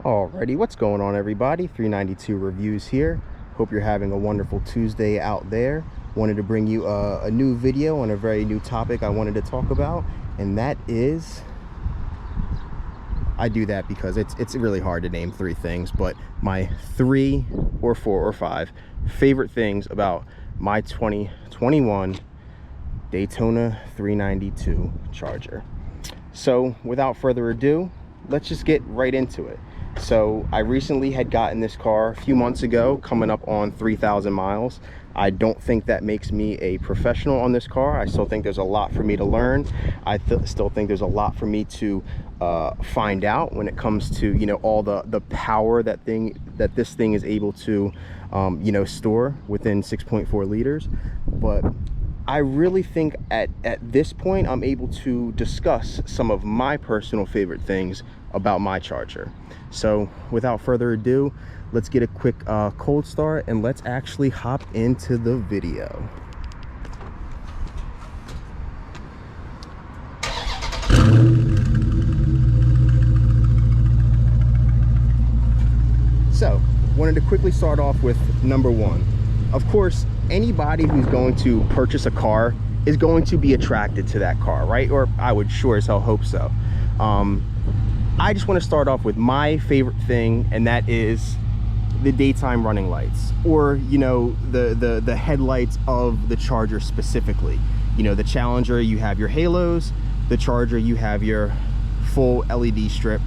Alrighty, what's going on, everybody? 392 Reviews here. Hope you're having a wonderful Tuesday out there. Wanted to bring you a new video on a very new topic I wanted to talk about, and that is, I do that because it's really hard to name three things, but my 3 or 4 or 5 favorite things about my 2021 Daytona 392 Charger. So without further ado, let's just get right into it. So I recently had gotten this car a few months ago, coming up on 3,000 miles. I don't think that makes me a professional on this car. I still think there's a lot for me to learn. I still think there's a lot for me to find out when it comes to, you know, all the power that this thing is able to you know, store within 6.4 liters. But I really think at this point I'm able to discuss some of my personal favorite things about my Charger. So without further ado, let's get a quick cold start and let's actually hop into the video. So wanted to quickly start off with number one. Of course, anybody who's going to purchase a car is going to be attracted to that car, right? Or I would sure as hell hope so. I just want to start off with my favorite thing, and that is the daytime running lights, or, you know, the headlights of the Charger specifically. You know, the Challenger, you have your halos. The Charger, you have your full LED strip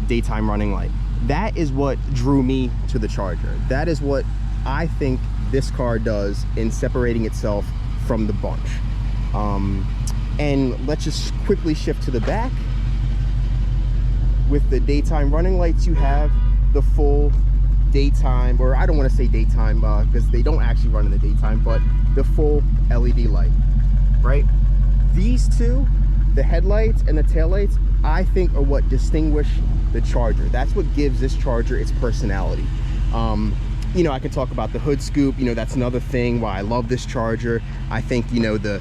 daytime running light. That is what drew me to the Charger. That is what I think this car does in separating itself from the bunch. And let's just quickly shift to the back. With the daytime running lights, you have the full daytime, or I don't want to say daytime because they don't actually run in the daytime, but the full LED light, right? These two, the headlights and the taillights, I think are what distinguish the Charger. That's what gives this Charger its personality. You know, I can talk about the hood scoop. You know, that's another thing why I love this Charger. I think, you know, the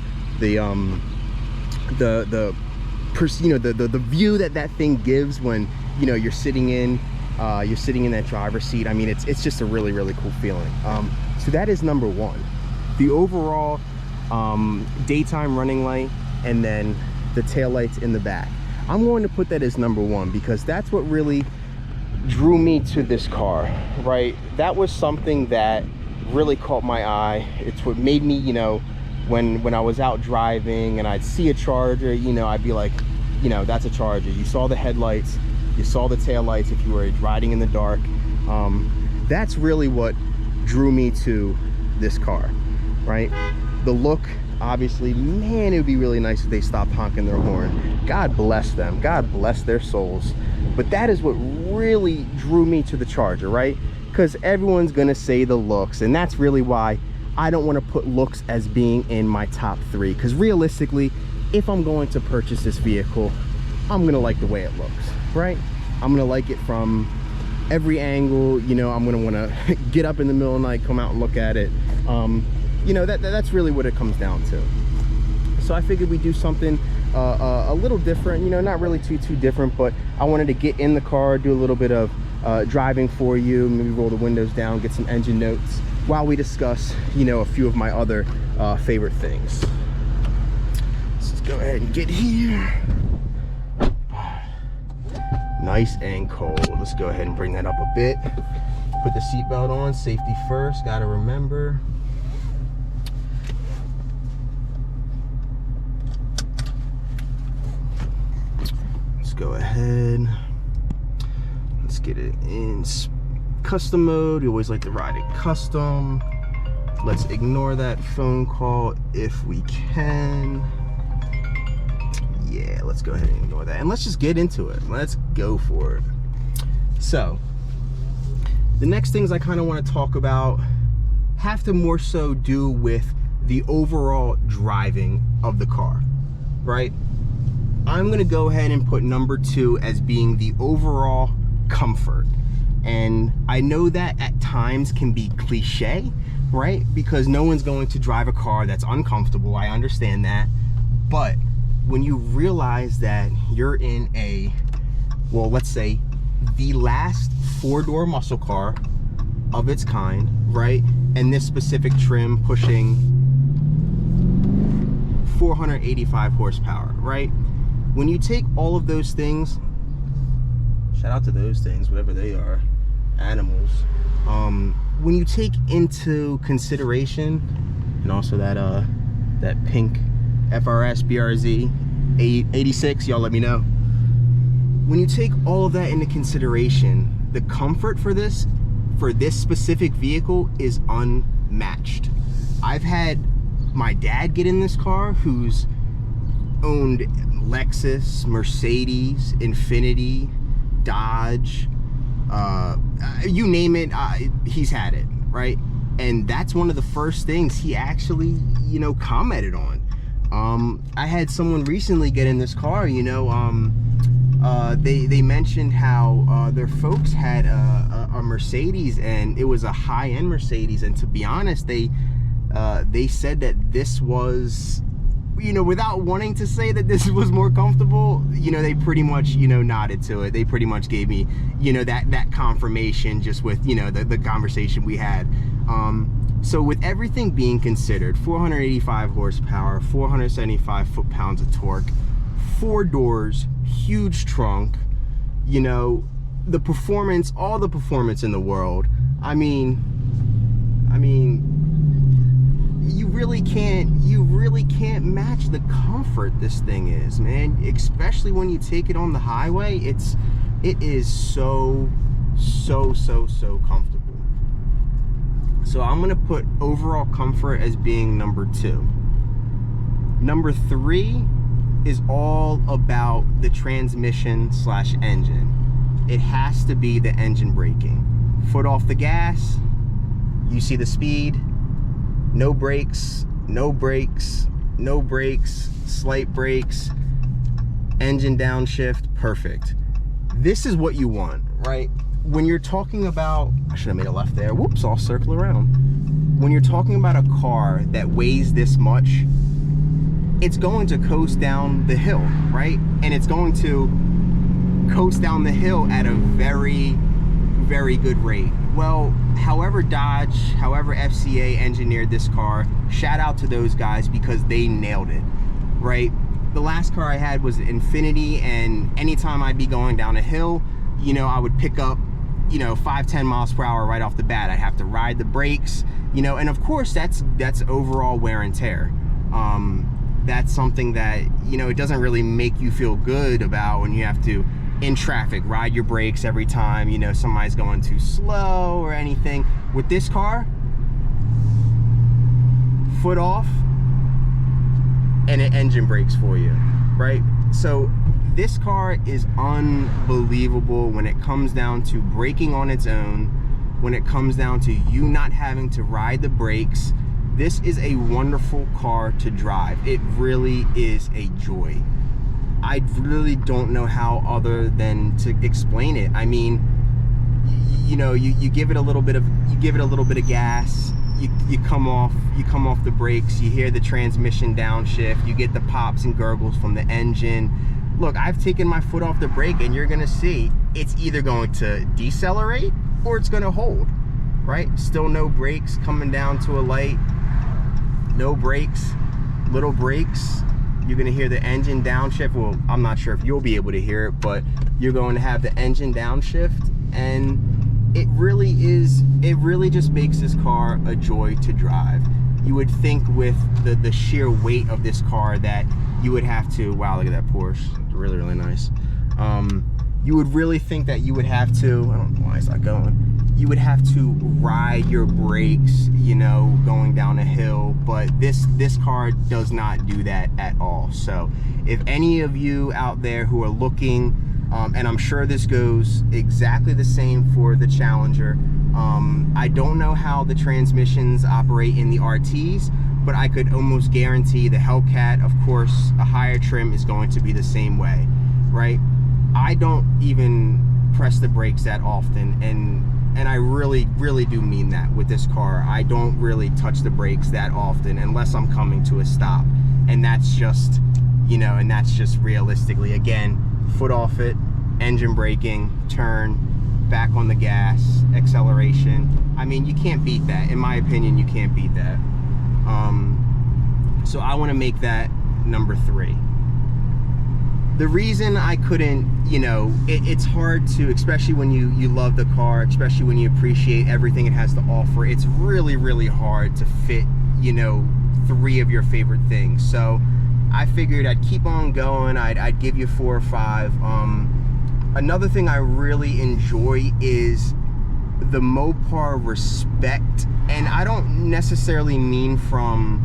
view that thing gives when, you know, you're sitting in that driver's seat. I mean, it's just a really cool feeling. So that is number one. The overall daytime running light, and then the taillights in the back. I'm going to put that as number one because that's what really drew me to this car, right? That was something that really caught my eye. It's what made me, you know, when I was out driving and I'd see a Charger, you know, I'd be like, you know, that's a Charger. You saw the headlights, you saw the taillights if you were riding in the dark. That's really what drew me to this car, right? The look, obviously, man, it would be really nice if they stopped honking their horn. God bless them, God bless their souls. But that is what really drew me to the Charger, right? Because everyone's gonna say the looks, and that's really why I don't want to put looks as being in my top 3, because realistically, if I'm going to purchase this vehicle, I'm gonna like the way it looks, right? I'm gonna like it from every angle. You know, I'm gonna want to get up in the middle of the night, come out and look at it. You know, that's really what it comes down to. So I figured we'd do something a little different, you know, not really too different, but I wanted to get in the car, do a little bit of driving for you, maybe roll the windows down, get some engine notes while we discuss, you know, a few of my other favorite things. Let's go ahead and get here. Nice and cold. Let's go ahead and bring that up a bit. Put the seatbelt on, safety first, gotta remember. Let's go ahead. Let's get it in custom mode. We always like to ride it custom. Let's ignore that phone call if we can. Yeah, let's go ahead and ignore that, and let's just get into it. Let's go for it. So the next things I kind of want to talk about have to more so do with the overall driving of the car, right? I'm going to go ahead and put number 2 as being the overall comfort. And I know that at times can be cliche, right? Because no one's going to drive a car that's uncomfortable. I understand that. But when you realize that you're in a, well, let's say the last 4-door muscle car of its kind, right? And this specific trim pushing 485 horsepower, right? When you take all of those things, shout out to those things, whatever they are, animals. When you take into consideration, and also that pink FRS BRZ 86, y'all let me know. When you take all of that into consideration, the comfort for this specific vehicle is unmatched. I've had my dad get in this car, who's owned Lexus, Mercedes, Infiniti, Dodge, you name it, he's had it, right? And that's one of the first things he actually, you know, commented on. I had someone recently get in this car, you know, they mentioned how their folks had a Mercedes, and it was a high-end Mercedes, and to be honest, they said that this was, you know, without wanting to say that this was more comfortable, you know, they pretty much, you know, nodded to it. They pretty much gave me, you know, that confirmation just with, you know, the conversation we had. So with everything being considered, 485 horsepower, 475 foot-pounds of torque, 4 doors, huge trunk, you know, the performance, all the performance in the world. I mean, you really can't match the comfort this thing is, man. Especially when you take it on the highway, it is so comfortable. So I'm gonna put overall comfort as being number 2. Number 3 is all about the transmission / engine. It has to be the engine braking. Foot off the gas, you see the speed, no brakes, no brakes, no brakes, slight brakes, engine downshift, perfect. This is what you want, right? When you're talking about, I should have made a left there, whoops, I'll circle around. When you're talking about a car that weighs this much, it's going to coast down the hill, right? And it's going to coast down the hill at a very good rate. Well, however Dodge, however FCA engineered this car, shout out to those guys, because they nailed it, right? The last car I had was an Infiniti, and anytime I'd be going down a hill, you know, I would pick up, you know, 5-10 miles per hour right off the bat. I'd have to ride the brakes, you know, and of course that's overall wear and tear. That's something that, you know, it doesn't really make you feel good about when you have to, in traffic, ride your brakes every time, you know, somebody's going too slow or anything. With this car, foot off and it engine brakes for you, right? So this car is unbelievable when it comes down to braking on its own, when it comes down to you not having to ride the brakes. This is a wonderful car to drive. It really is a joy. I really don't know how other than to explain it. I mean, you know, you give it a little bit of gas, you come off the brakes, you hear the transmission downshift, you get the pops and gurgles from the engine. Look, I've taken my foot off the brake, and you're gonna see it's either going to decelerate or it's gonna hold, right? Still no brakes coming down to a light. No brakes, little brakes. You're gonna hear the engine downshift. Well, I'm not sure if you'll be able to hear it, but you're going to have the engine downshift, and it really just makes this car a joy to drive. You would think with the sheer weight of this car that you would have to, wow, look at that Porsche, it's really nice. You would really think that you would have to, I don't know why it's not going, you would have to ride your brakes, you know, going down a hill, but this car does not do that at all. So if any of you out there who are looking, and I'm sure this goes exactly the same for the Challenger, I don't know how the transmissions operate in the RTs, but I could almost guarantee the Hellcat, of course, a higher trim is going to be the same way, right? I don't even press the brakes that often, and I really do mean that with this car. I don't really touch the brakes that often unless I'm coming to a stop, and that's just, you know, and that's just realistically, again, foot off it, engine braking, turn, back on the gas, acceleration. I mean, you can't beat that. In my opinion, you can't beat that. So I want to make that number 3. The reason I couldn't, you know, it's hard to, especially when you love the car, especially when you appreciate everything it has to offer, it's really, really hard to fit, you know, 3 of your favorite things. So I figured I'd keep on going. I'd give you 4 or 5. Another thing I really enjoy is the Mopar respect, and I don't necessarily mean from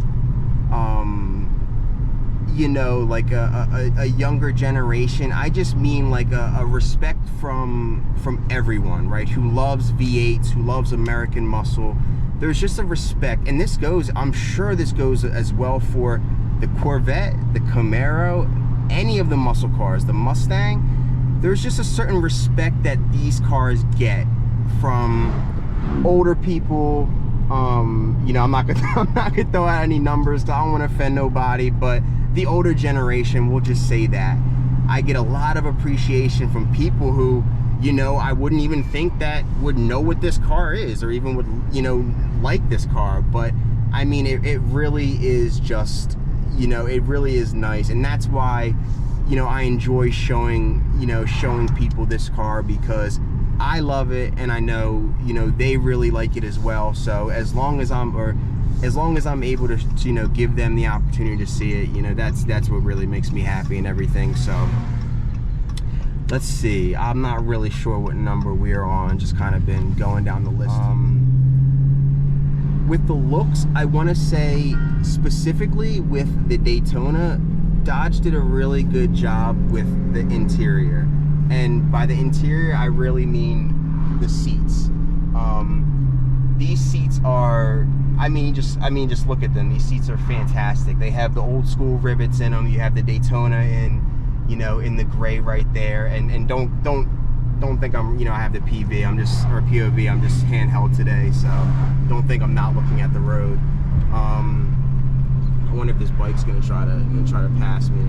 you know, like a younger generation. I just mean like a respect from everyone, right, who loves V8s, who loves American muscle. There's just a respect, and this goes, I'm sure this goes as well for the Corvette, the Camaro, any of the muscle cars, the Mustang. There's just a certain respect that these cars get from older people. You know, I'm not gonna throw out any numbers, so I don't want to offend nobody, but the older generation will just say that. I get a lot of appreciation from people who, you know, I wouldn't even think that would know what this car is, or even would, you know, like this car. But I mean, it really is just, you know, it really is nice. And that's why, you know, I enjoy showing people this car, because I love it, and I know, you know, they really like it as well. So as long as I'm able to, you know, give them the opportunity to see it, you know, that's what really makes me happy and everything. So let's see, I'm not really sure what number we are on, just kind of been going down the list. With the looks, I want to say specifically with the Daytona, Dodge did a really good job with the interior. And by the interior, I really mean the seats. These seats are, I mean, just look at them. These seats are fantastic. They have the old school rivets in them. You have the Daytona in, you know, in the gray right there. And don't think I'm, you know, I have the PV. I'm just, or POV. I'm just handheld today, so don't think I'm not looking at the road. I wonder if this bike's gonna try to pass me.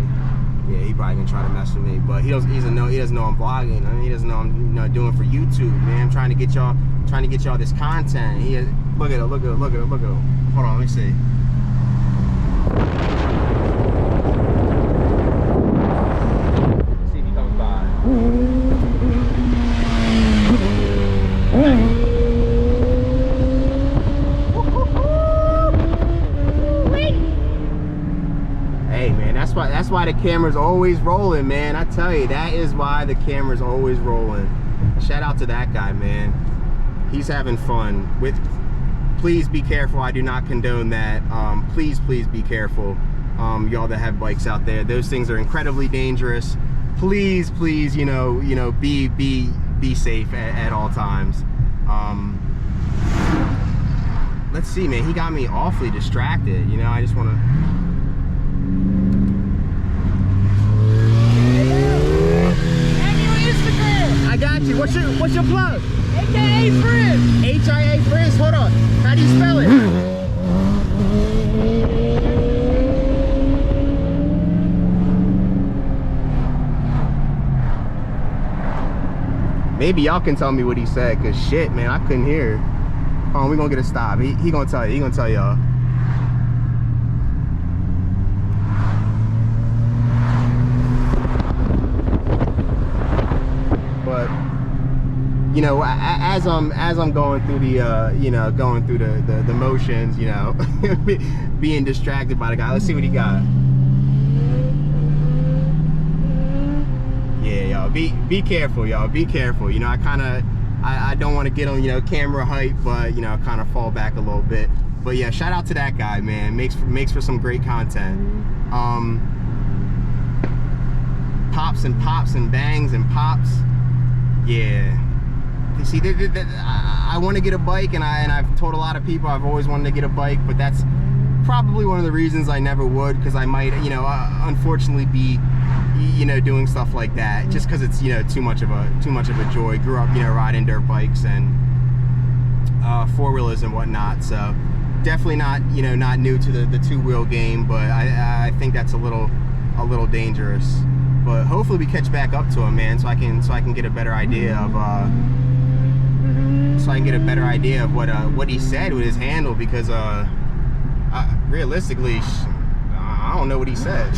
Yeah, he probably gonna try to mess with me, but he doesn't know I'm vlogging. I mean, he doesn't know I'm, you know, doing for YouTube, man. I'm trying to get y'all this content. Look at it. Hold on, let me see. See if he comes by. Hey man, that's why the camera's always rolling, man. I tell you, that is why the camera's always rolling. Shout out to that guy, man. He's having fun. Please be careful. I do not condone that. Please be careful, y'all that have bikes out there. Those things are incredibly dangerous. Please, you know, be safe at all times. Let's see, man. He got me awfully distracted. You know, I just want to. I got you. What's your plug? AKA Frizz. HIA Frizz. Hold on. How do you spell it? Maybe y'all can tell me what he said, cause shit, man, I couldn't hear. Oh, we gonna get a stop. He gonna tell you. He gonna tell y'all. But you know, as I'm going through the you know, going through the motions, you know, being distracted by the guy. Let's see what he got. Yeah, y'all, be careful, y'all. Be careful. You know, I don't want to get on, you know, camera hype, but you know, kind of fall back a little bit. But yeah, shout out to that guy, man. Makes for some great content. Pops and bangs and pops. Yeah. You see, I want to get a bike, and I've told a lot of people I've always wanted to get a bike, but that's probably one of the reasons I never would, because I might, you know, unfortunately be, you know, doing stuff like that, just because it's, you know, too much of a joy. Grew up, you know, riding dirt bikes and four-wheelers and whatnot, so definitely not, you know, not new to the two-wheel game, but I think that's a little dangerous. but hopefully we catch back up to him, man, so I can get a better idea of what he said with his handle, because realistically, I don't know what he said.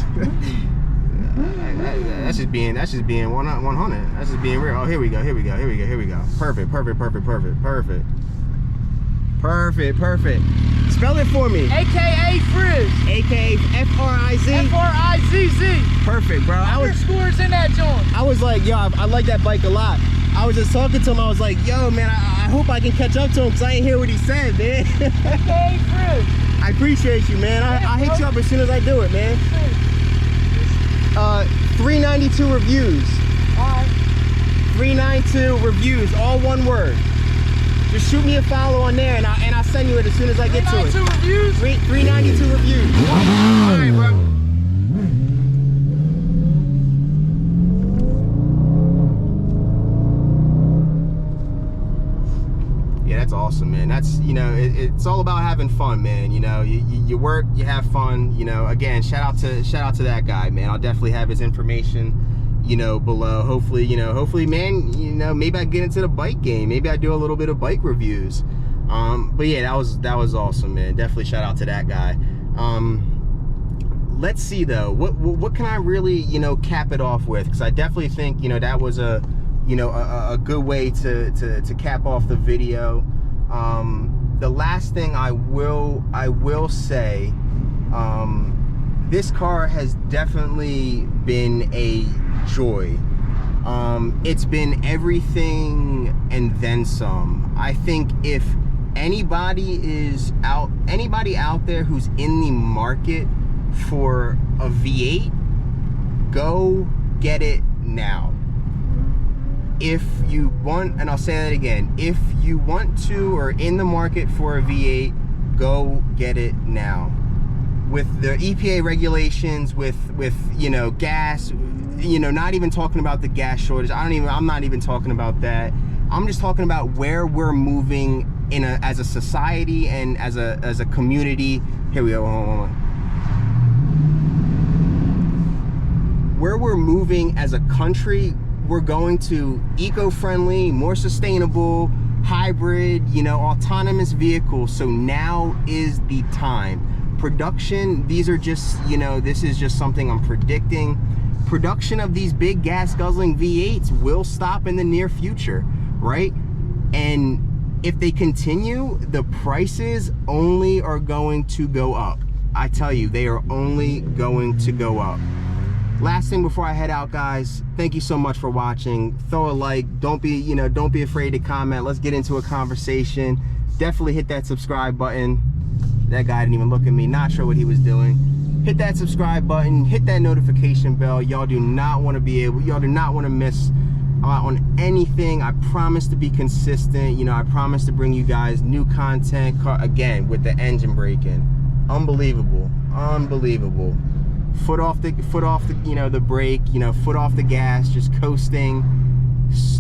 That's just being 100. That's just being real. Oh, here we go. Perfect. Spell it for me. AKA Frizz. AKA F-R-I-Z. F-R-I-Z-Z. Perfect, bro. Underscores in that joint. I was like, yo, I like that bike a lot. I was just talking to him. I was like, yo, man, I hope I can catch up to him, because I ain't hear what he said, man. AKA Frizz. I appreciate you, man. I'll hit you up as soon as I do it, man. 392 reviews. Alright. 392 reviews, all one word. Just shoot me a follow on there, and I'll send you it as soon as I get to it. 392 reviews? 392 reviews. Alright, bro. Yeah, that's awesome, man. That's, you know, it's all about having fun, man. You know, you work, you have fun. You know, again, shout out to that guy, man. I'll definitely have his information, you know, below. Hopefully, man, you know, maybe I get into the bike game. Maybe I do a little bit of bike reviews. But yeah, that was awesome, man. Definitely shout out to that guy. Let's see though, what can I really, you know, cap it off with? Because I definitely think, you know, that was a good way to cap off the video. The last thing I will say, this car has definitely been a joy. It's been everything and then some. I think if anybody out there who's in the market for a V8, go get it now. If you want, and I'll say that again, if you want to or in the market for a V8, go get it now. With the EPA regulations, with you know, gas, you know, not even talking about the gas shortage. I'm not even talking about that. I'm just talking about where we're moving as a society and as a community. Here we go. Hold on. Where we're moving as a country, we're going to eco-friendly, more sustainable, hybrid, you know, autonomous vehicles. So now is the time. Production, these are just, you know, this is just something I'm predicting. Production of these big gas guzzling V8s will stop in the near future, right? And if they continue, the prices only are going to go up. I tell you, they are only going to go up. Last thing before I head out, guys, thank you so much for watching. Throw a like. Don't be afraid to comment. Let's get into a conversation. Definitely hit that subscribe button. That guy didn't even look at me. Not sure what he was doing. Hit that subscribe button. Hit that notification bell. Y'all do not want to miss out on anything. I promise to be consistent. You know, I promise to bring you guys new content. Again, with the engine braking, unbelievable. Foot off the you know, the brake, you know, foot off the gas, just coasting,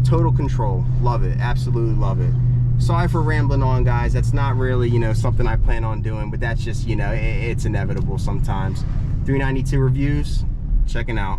total control. Love it, absolutely love it. Sorry for rambling on, guys. That's not really, you know, something I plan on doing, but that's just, you know, it's inevitable sometimes. 392 reviews, checking out.